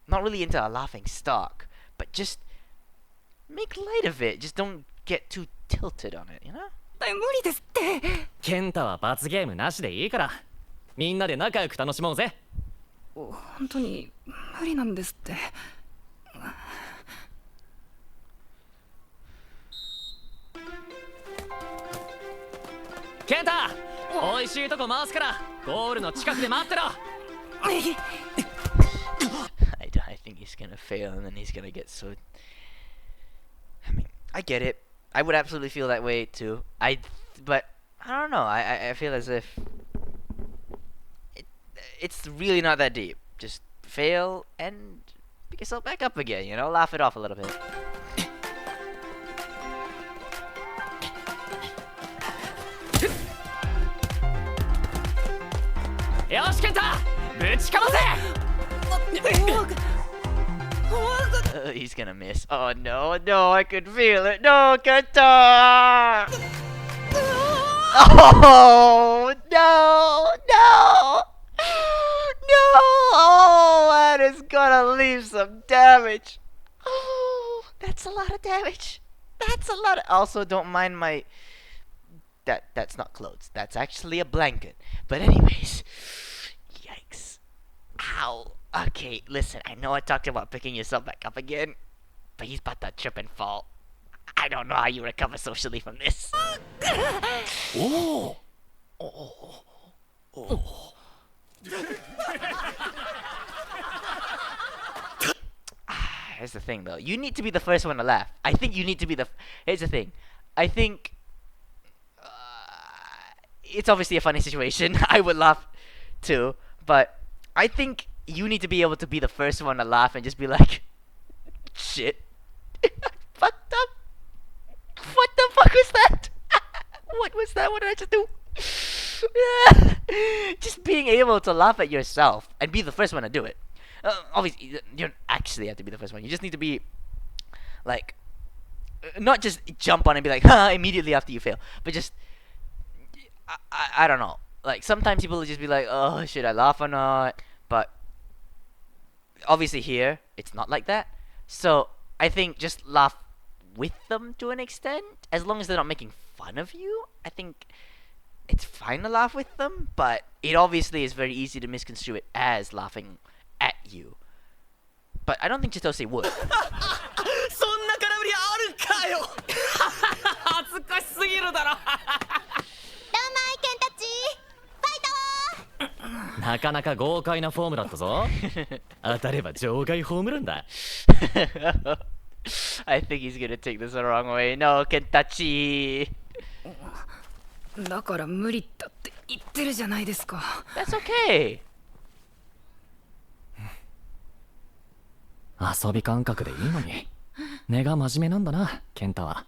not really into a laughing stock, but just make light of it. Just don't get too tilted on it. You know. 対無理ですって。健太は罰ゲームなしでいいから。みんなで仲良く楽しもうぜ。本当に無理なんですって。健太、おいしいとこ回すからゴールの近くで待ってろ。I think he's gonna fail and then he's gonna get so. I mean, I get it. I would absolutely feel that way too. But I don't know. I feel as if it's really not that deep. Just fail and pick yourself back up again. You know, laugh it off a little bit. Yosh, Kenta! ぶちかませ! He's gonna miss. Oh no, no, I could feel it. No, Kenta! Oh no, no, no! Oh, that is gonna leave some damage. Oh, that's a lot of damage. That's a lot. Also, don't mind my. That's not clothes. That's actually a blanket. But anyways, yikes! Ow. Okay, listen. I know I talked about picking yourself back up again, but he's about to trip and fall. I don't know how you recover socially from this. Oh. Oh. Oh. Here's the thing, though. You need to be the first one to laugh. I think you need to be the. Here's the thing. I think it's obviously a funny situation. I would laugh too, but I think you need to be able to be the first one to laugh and just be like, "Shit, fucked up. What the fuck was that? What was that? What did I just do?" Just being able to laugh at yourself and be the first one to do it. Obviously, you don't actually have to be the first one. You just need to be, like, not just jump on and be like, "Ha!" immediately after you fail, but just, I don't know. Like, sometimes people will just be like, "Oh, should I laugh or not?" But obviously here, it's not like that. So I think just laugh with them to an extent, as long as they're not making fun of you. I think it's fine to laugh with them, but it obviously is very easy to misconstrue it as laughing at you. But I don't think Chitose would. そんな空振りあるかよすぎるだろなかなか豪快なフォームだったぞ。当たれば場外ホームランだ。I think he's gonna take this the wrong way. No, Kentachi. だから無理だって言ってるじゃないですか。 That's okay. 遊び感覚でいいのに。根が真面目なんだな、ケンタは。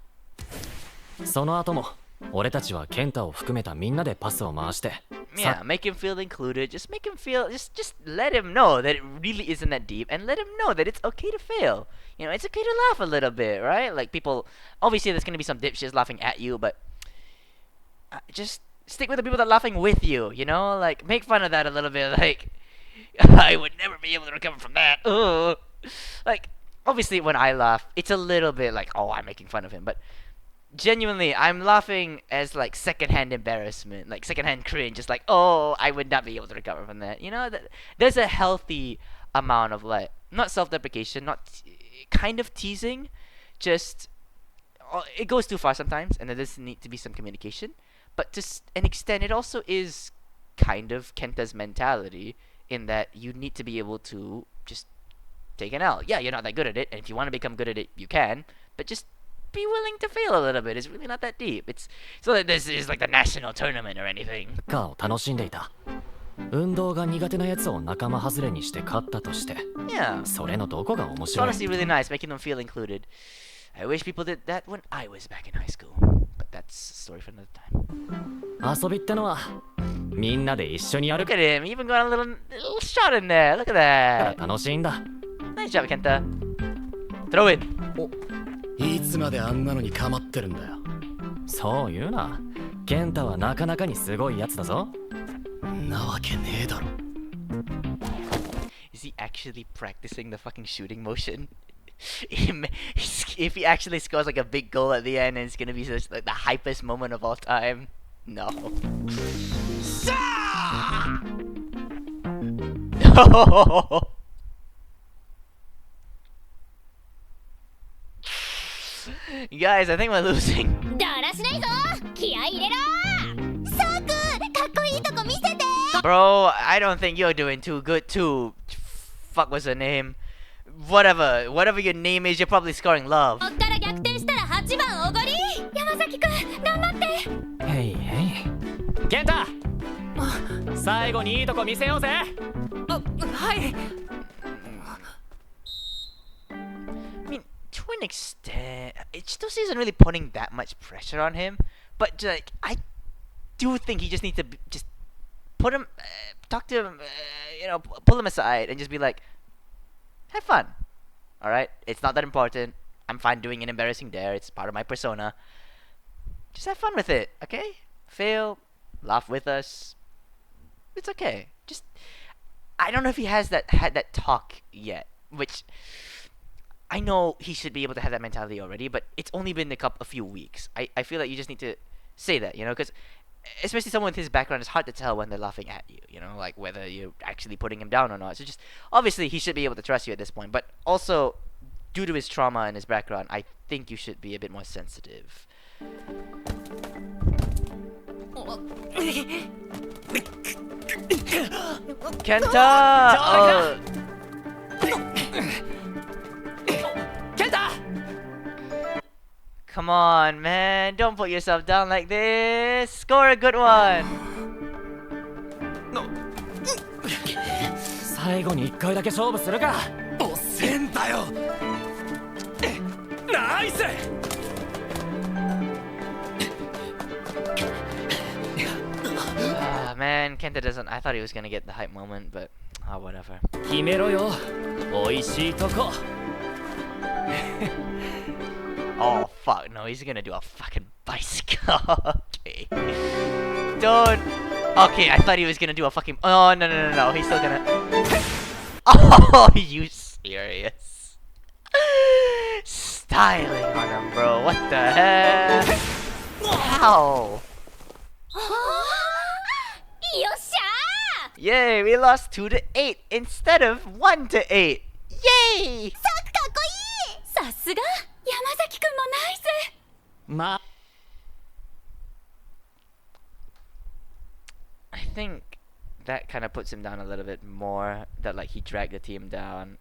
その後も俺たちはケンタを含めたみんなでパスを回して。Yeah, make him feel included. Just make him feel. Just let him know that it really isn't that deep, and let him know that it's okay to fail. You know, it's okay to laugh a little bit, right? Like people, obviously, there's gonna be some dipshits laughing at you, but just stick with the people that are laughing with you. You know, like make fun of that a little bit. Like I would never be able to recover from that. Ugh. Like obviously, when I laugh, it's a little bit like, oh, I'm making fun of him, but genuinely, I'm laughing as like secondhand embarrassment, like secondhand cringe. Just like, oh, I would not be able to recover from that. You know, there's a healthy amount of like, not self-deprecation, not kind of teasing, just it goes too far sometimes, and there does need to be some communication. But to an extent, it also is kind of Kenta's mentality in that you need to be able to just take an L. Yeah, you're not that good at it, and if you want to become good at it, you can. But just be willing to fail a little bit. It's really not that deep. It's so that this is like the national tournament or anything. カーを楽しんでいた。運動が苦手なやつを仲間外れにして勝ったとして。Yeah. それのどこが面 It's 白い？ honestly really nice, making them feel included. I wish people did that when I was back in high school. But that's a story for another time. 遊びってのはみんなで一緒にやる Look at him, even got a little shot in there. Look at から that. 楽しいんだ。 Nice job, Kenta. Throw it. いつまであんなのに構ってるんだよ。そう言うな。ケンタはなかなかにすごいやつだぞ。なわけねえだろ。Is he actually practicing the fucking shooting motion? If he actually scores like a big goal at the end, and it's gonna be such like the hypest moment of all time. No. No. Guys, I think we're losing. だらしないぞ気合い入れろサークかっこいいとこ見せて Bro, I don't think you're doing too good too. Fuck, what's her name? Whatever your name is, you're probably scoring love. こっから逆転したら8番おごり山崎くん頑張ってへいへい。ケンタ最後にいいとこ見せようぜ。はい I mean, to an extent, Chitose isn't really putting that much pressure on him. But like, I do think he just needs to just put him, talk to him, pull him aside and just be like, have fun. All right, it's not that important. I'm fine doing an embarrassing dare. It's part of my persona. Just have fun with it, okay? Fail, laugh with us. It's okay. Just, I don't know if he had that talk yet, which I know he should be able to have that mentality already, but it's only been a few weeks. I feel like you just need to say that, because especially someone with his background, it's hard to tell when they're laughing at you, like whether you're actually putting him down or not. So just, obviously he should be able to trust you at this point, but also, due to his trauma and his background, I think you should be a bit more sensitive. Kenta! Oh. Kenta! Come on, man. Don't put yourself down like this. Score a good one. 最後に1回だけ勝負するか。おせんだよ。ナイス。Man, Kenta doesn't. I thought he was gonna get the hype moment, but whatever. 決めろよ。おいしいとこ。Oh fuck, no, he's gonna do a fucking bicycle. Okay. Don't. Okay, I thought he was gonna do a fucking. Oh, no. He's still gonna. Oh, you serious? Styling on him, bro. What the heck? How? よっしゃ Yay, we lost 2 to 8 instead of 1 to 8. Yay! ーサークかっこいいさすが山崎くんもナイスま I think that kind of puts him down a little bit more. That like he dragged the team down.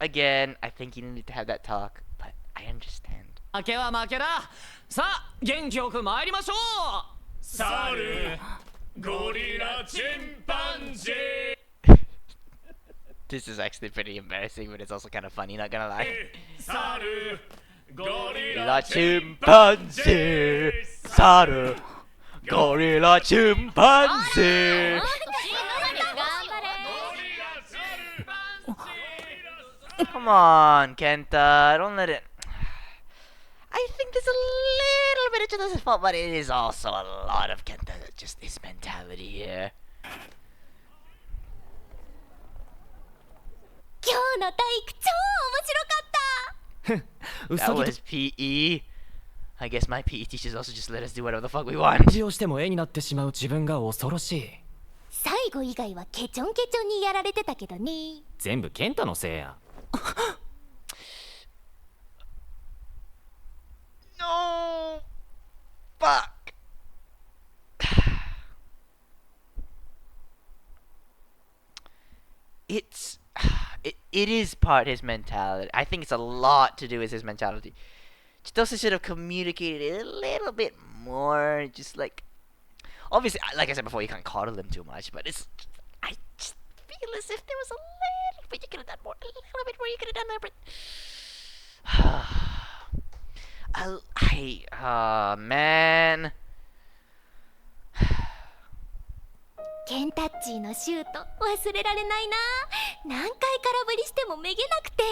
Again, I think he needed to have that talk, but I understand. 負けは負けだ。さあ元気よく参りましょう。猿ゴリラチンパンジー This is actually pretty embarrassing, but it's also kind of funny, not gonna lie. 猿ゴリ La ラチンパンジー chimpanzee, Saru, gorilla chimpanzee. Come on, Kenta, don't let it. I think there's a little bit of Chitose's fault, but it is also a lot of Kenta, just his mentality here. 今日の体育超面白かった。う That さぎ was PE. I guess my PE teachers also just let us do whatever the fuck we want. とをしても絵になってしまう自分が恐ろしい。最後以外はケチョンケチョンにやられてたけどね。全部健太のせいや。No! Fuck! It is part his mentality. I think it's a lot to do with his mentality. Chitose should have communicated it a little bit more. Just like, obviously, like I said before, you can't coddle him too much, but I just feel as if there was a little bit you could have done more. A little bit more you could have done there, but man. ケンタッチーのシュート忘れられないな。何回空振りしてもめげなくて。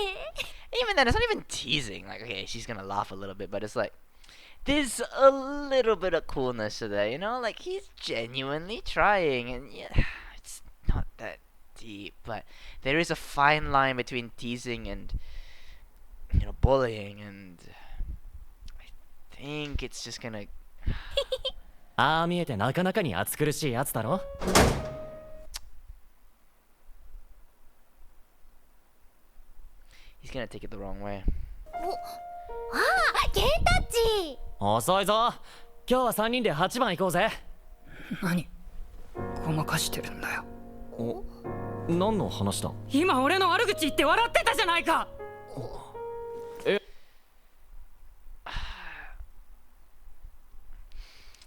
Even then, it's not even teasing. Like, okay, she's gonna laugh a little bit, but it's like, there's a little bit of coolness to that, you know? Like, he's genuinely trying, and yeah, it's not that deep, but there is a fine line between teasing and, you know, bullying, and I think it's just gonna. ああ見えてなかなかに暑苦しいやつだろ。He's gonna take it the wrong way. ああ、ケンタッチー。遅いぞ。今日は3人で8番行こうぜ。何ごまかしてるんだよ。お、何の話だ。今俺の悪口言って笑ってたじゃないか。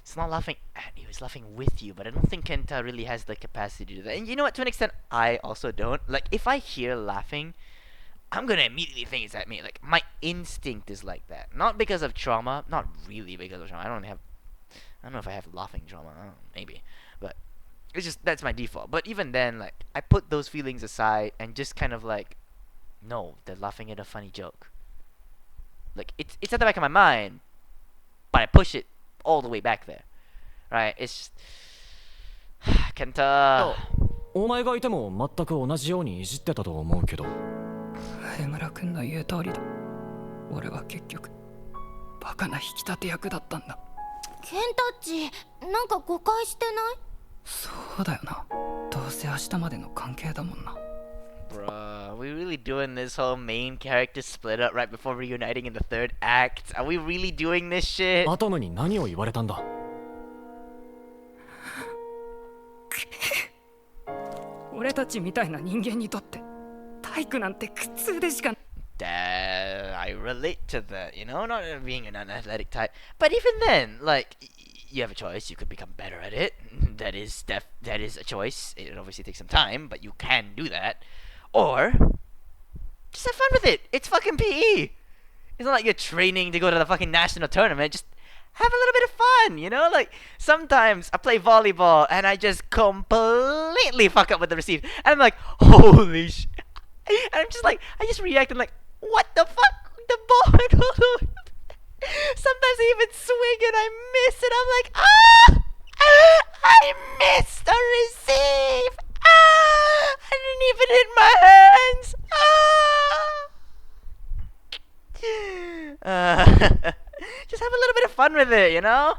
It's not laughing at you, it's laughing with you, but I don't think Kenta really has the capacity to do that. And you know what, to an extent, I also don't. Like, if I hear laughing, I'm gonna immediately think it's at me. Like, my instinct is like that. Not because of trauma, not really because of trauma. I don't know if I have laughing trauma, I don't know, maybe. But it's just, that's my default. But even then, like, I put those feelings aside and just kind of like, no, they're laughing at a funny joke. Like, it's at the back of my mind, but I push it all the way back there. Right? It's just... Kenta... お前がいても全く同じようにいじってたと思うけど。江村君の言う通りだ。俺は結局バカな引き立て役だったんだ。ケンタッチー、なんか誤解してない？そうだよな。どうせ明日までの関係だもんな。Bruh, are we really doing this whole main character split up right before reuniting in the third act? Are we really doing this shit? アトムに何を言われたんだ。俺たちみたいな人間にとって体育なんて苦痛でしか。 I relate to that, you know, not being an unathletic type. But even then, like, you have a choice. You could become better at it. That is a choice. It obviously takes some time, but you can do that. Or just have fun with it. It's fucking PE. It's not like you're training to go to the fucking national tournament. Just have a little bit of fun, you know? Like, sometimes I play volleyball and I just completely fuck up with the receive. And I'm like, holy shit. And I'm just like, I just react and like, what the fuck? The ball went all the way. Sometimes I even swing and I miss it. I'm like, ah! I missed a receive! Ah! I didn't even hit my hands! Just have a little bit of fun with it, you know?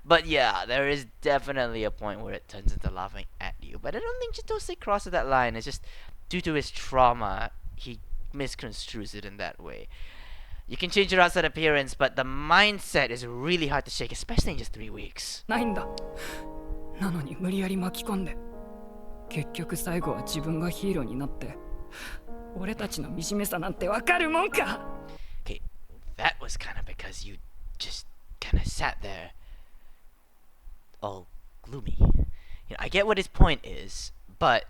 But yeah, there is definitely a point where it turns into laughing at you. But I don't think Chitose crosses that line. It's just due to his trauma, he misconstrues it in that way. You can change your outside appearance, but the mindset is really hard to shake, especially in just 3 weeks. ないんだ。なのに無理やり巻き込んで、結局最後は自分がヒーローになって、俺たちの惨めさなんてわかるもんか。 Okay, that was kind of because you just kind of sat there all gloomy. You know, I get what his point is, but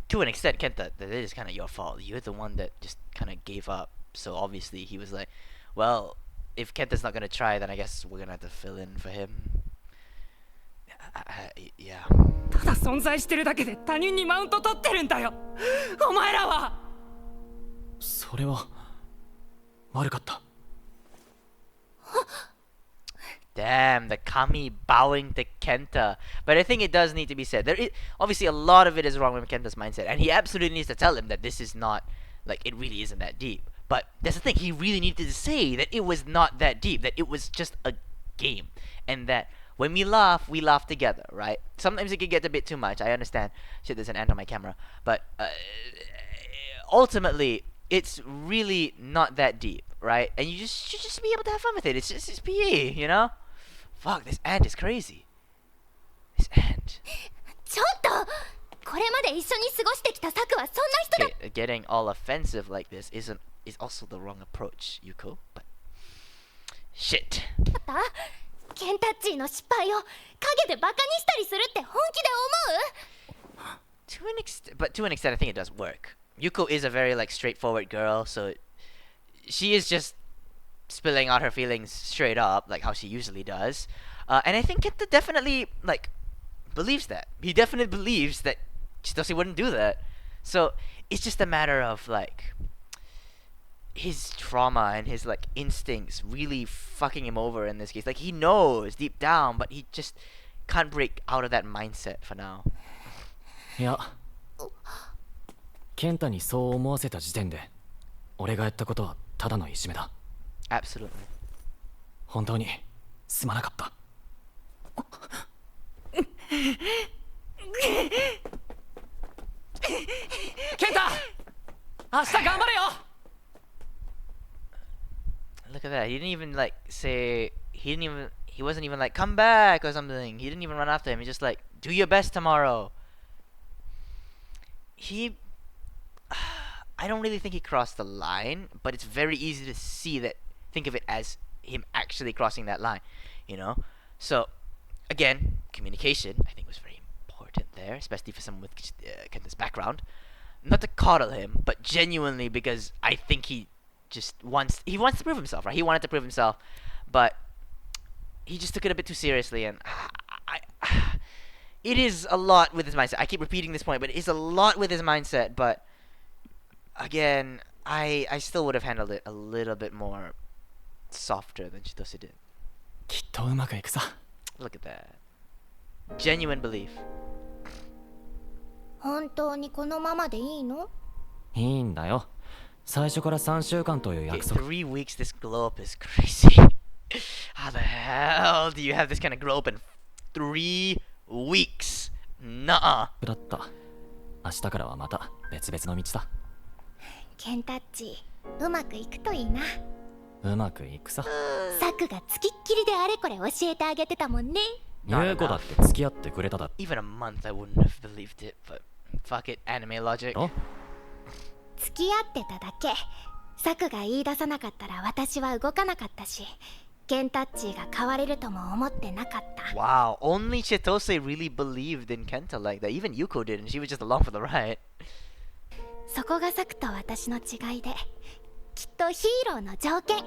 to an extent, Kenta, that is kind of your fault. You're the one that just kind of gave up. So obviously he was like, well, if Kenta's not gonna try, then I guess we're gonna have to fill in for him. Yeah. ただ存在してるだけで他人にマウント取ってるんだよ、お前らは。それは悪かった。 Damn, the Kami bowing to Kenta. But I think it does need to be said. Obviously, a lot of it is wrong with Kenta's mindset, and he absolutely needs to tell him that this is not, like, it really isn't that deep. But that's the thing, he really needed to say that it was not that deep, that it was just a game, and that when we laugh together, right? Sometimes it can get a bit too much, I understand. Shit, there's an ant on my camera. But ultimately, it's really not that deep, right? And you should just be able to have fun with it. It's PE, you know? Fuck, this ant is crazy. This ant. ちょっとこれまで一緒に過ごしてきたサクはそんな人だ。 Okay, getting all offensive like this is also the wrong approach, Yuko. But shit. ったケンタッチーの失敗を陰でバカにしたりするって本気で思う？ To an extent, but to an extent, I think it does work. Yuko is a very like straightforward girl, so she is just spilling out her feelings straight up, like how she usually does. And I think Kenta definitely like believes that. He definitely believes that Chitose wouldn't do that. So it's just a matter of like his trauma and his like instincts really fucking him over in this case. Like he knows deep down, but he just can't break out of that mindset for now. いや、健太にそう思わせた時点で俺がやったことはただのいじめだ。 Absolutely. 本当にすまなかった。健太、明日頑張れよ。 Look at that. He didn't even like say he wasn't even like come back or something. He didn't even run after him. He just like do your best tomorrow. I don't really think he crossed the line, but it's very easy to see that, think of it as him actually crossing that line, you know? So, again, communication, I think, was very important there, especially for someone with Kenta's background. Not to coddle him, but genuinely because I think he wants to prove himself, right? He wanted to prove himself, but he just took it a bit too seriously, and it is a lot with his mindset. I keep repeating this point, but it is a lot with his mindset, but again, I still would have handled it a little bit more softer than Chitose did. きっとうまくいくさ。 Look at that. Genuine belief. 本当にこのままでいいの？いいんだよ。最初から3週間という Okay, 約束。 3 weeks this glow up is crazy. How the hell do you have this kind of glow up in 3 weeks? Nuh-uh. だった。明日からはまた別々の道だ。ケンタッチ、うまくいくといいな。うまくいくさ。サクがつきっきりであれこれ教えてあげてたもんね。優子だって付き合ってくれただ。 Even a month I wouldn't have believed it, but fuck it, anime logic. お、付き合ってただけ。サクが言い出さなかったら私は動かなかったし、ケンタッチが変われるとも思ってなかった。Wow, only Chitose really believed in Kenta like that. Even Yuko did, and she was just along for the ride. そこがサクと私の違いで、きっとヒーローの条件。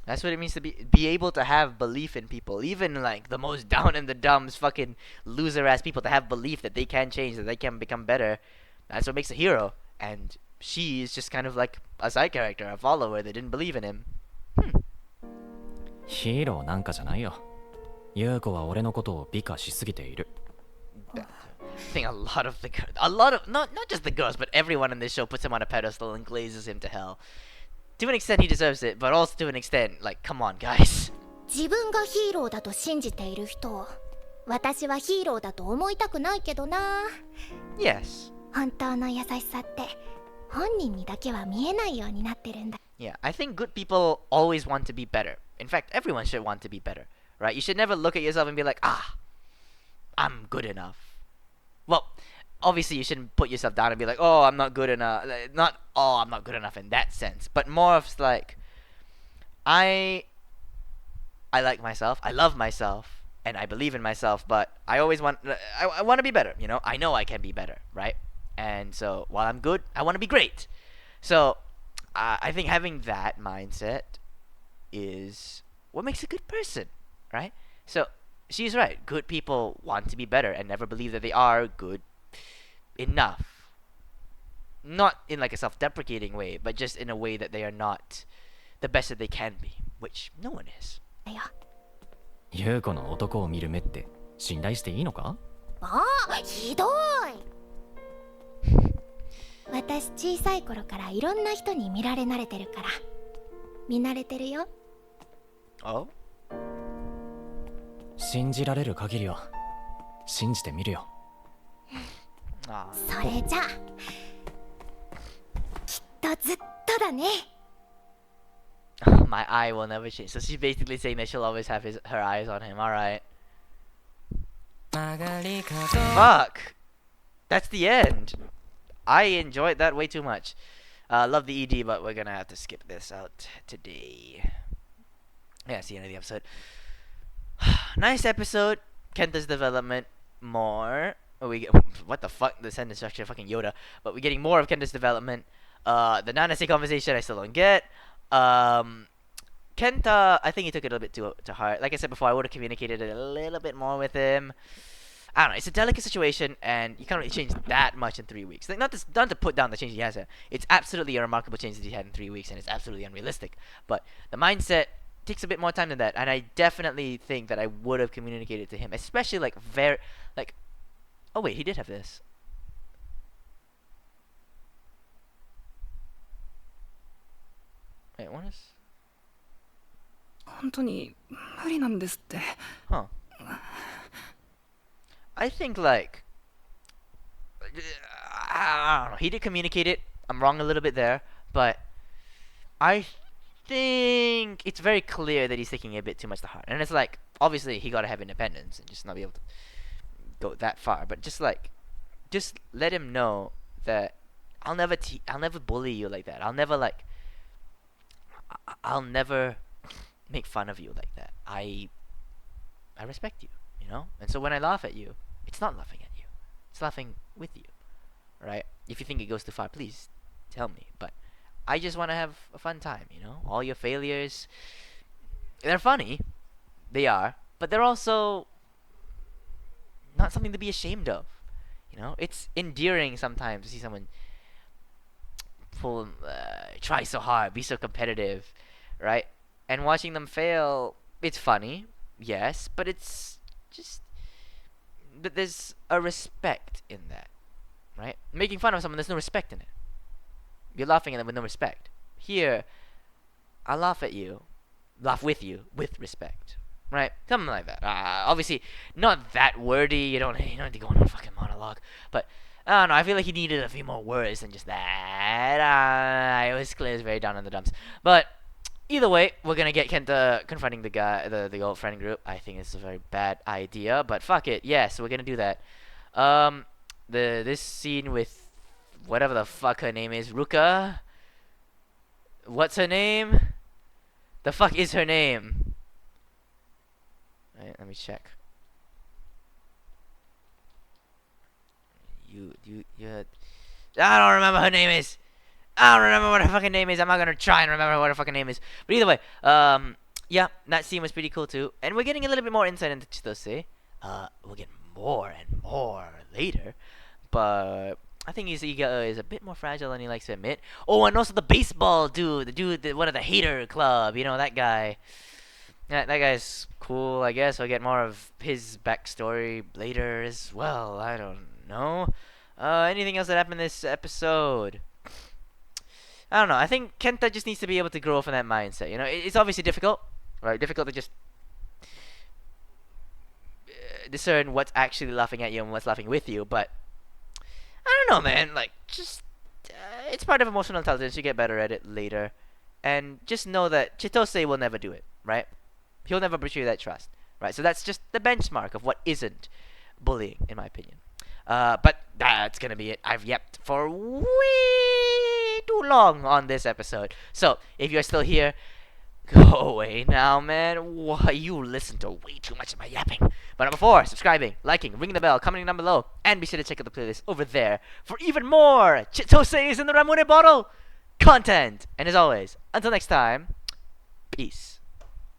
That's what it means to be able to have belief in people. Even like the most down in the dumps fucking loser ass people to have belief that they can change, that they can become better. That's what makes a hero. And she is just kind of like a side character, a follower that didn't believe in him. ヒーローなんかじゃないよ。優子は俺のことを美化しすぎている。I think not just the girls, but everyone in this show puts him on a pedestal and glazes him to hell. To an extent he deserves it, but also to an extent, like, come on guys. 自分がヒーローだと信じている人を私はヒーローだと思いたくないけどな。 Yes. 本当の優しさって本人にだけは見えないようになってるんだ。 Yeah, I think good people always want to be better. In fact, everyone should want to be better, right? You should never look at yourself and be like, I'm good enough. Well, obviously you shouldn't put yourself down and be like, oh, I'm not good enough. Not, oh, I'm not good enough in that sense, but more of like, I like myself, I love myself, and I believe in myself, but I always want, I want to be better, you know? I know I can be better, right? And so while I'm good, I want to be great. So I think having that mindset is what makes a good person, right? So she's right. Good people want to be better and never believe that they are good enough. Not in like a self-deprecating way, but just in a way that they are not the best that they can be, which no one is. 優子の男を見る目って信頼していいのか？ああ、ひどい。私小さい頃からいろんな人に見られ慣れてるから。見慣れてるよ。Oh? 信じられる限りは信じてみるよ。Ah. それじゃあきっとずっとだね。My eye will never change. So she's basically saying that she'll always have her eyes on him. Alright. Fuck! That's the end. I enjoyed that way too much. Love the ED, but we're gonna have to skip this out today. Yeah, that's the end of the episode. Nice episode. Kenta's development. More. We get, what the fuck? The sentence structure, fucking Yoda. But we're getting more of Kenta's development. The Nanase conversation I still don't get. Kenta, I think he took it a little bit to heart. Like I said before, I would have communicated it a little bit more with him. I don't know. It's a delicate situation, and you can't really change that much in 3 weeks. Like, not to put down the change he has had. It's absolutely a remarkable change that he had in 3 weeks, and it's absolutely unrealistic. But the mindset takes a bit more time than that, and I definitely think that I would have communicated to him, especially like oh wait, he did have this. Wait, what is? 本当に無理なんですって。 Huh. I think like I don't know. He did communicate it. I'm wrong a little bit there, but I think it's very clear that he's taking it a bit too much to heart. And it's like obviously he gotta have independence and just not be able to go that far. But just let him know that I'll never bully you like that. I'll never make fun of you like that. I respect you, you know? And so when I laugh at you, it's not laughing at you. It's laughing with you. Right? If you think it goes too far, please tell me. But I just want to have a fun time, you know? All your failures, they're funny. They are. But they're also not something to be ashamed of. You know? It's endearing sometimes to see someone try so hard, be so competitive, right? And watching them fail, it's funny, yes, but it's just that there's a respect in that, right? Making fun of someone, there's no respect in it. You're laughing at them with no respect. Here, I laugh at you, laugh with you, with respect, right? Something like that. Obviously, not that wordy. You don't have to go on a fucking monologue, but I don't know. I feel like he needed a few more words than just that. It was clear, it was very down in the dumps, but. Either way, we're gonna get Kenta confronting the old friend group. I think it's a very bad idea, but fuck it. Yes, we're gonna do that. This scene with whatever the fuck her name is, Ruka. What's her name? The fuck is her name? Right, let me check. I don't remember her name is. I don't remember what her fucking name is. I'm not gonna try and remember what her fucking name is. But either way, yeah, that scene was pretty cool too. And we're getting a little bit more insight into Chitose. We'll get more and more later. But I think his ego is a bit more fragile than he likes to admit. Oh, and also the baseball dude, one of the hater club. You know, that guy. That guy's cool, I guess. We'll get more of his backstory later as well. I don't know. Anything else that happened this episode? I don't know. I think Kenta just needs to be able to grow from that mindset. You know, it's obviously difficult, right? Difficult to just discern what's actually laughing at you and what's laughing with you. But I don't know, man. Like, just it's part of emotional intelligence. You get better at it later, and just know that Chitose will never do it, right? He'll never betray that trust, right? So that's just the benchmark of what isn't bullying, in my opinion. But that's gonna be it. I've yapped for way too long on this episode. So if you're still here, go away now, man. Why, you listen to way too much of my yapping. But number 4, subscribing, liking, ringing the bell, commenting down below, and be sure to check out the playlist over there for even more Chitose in the Ramune bottle content. And as always, until next time, peace.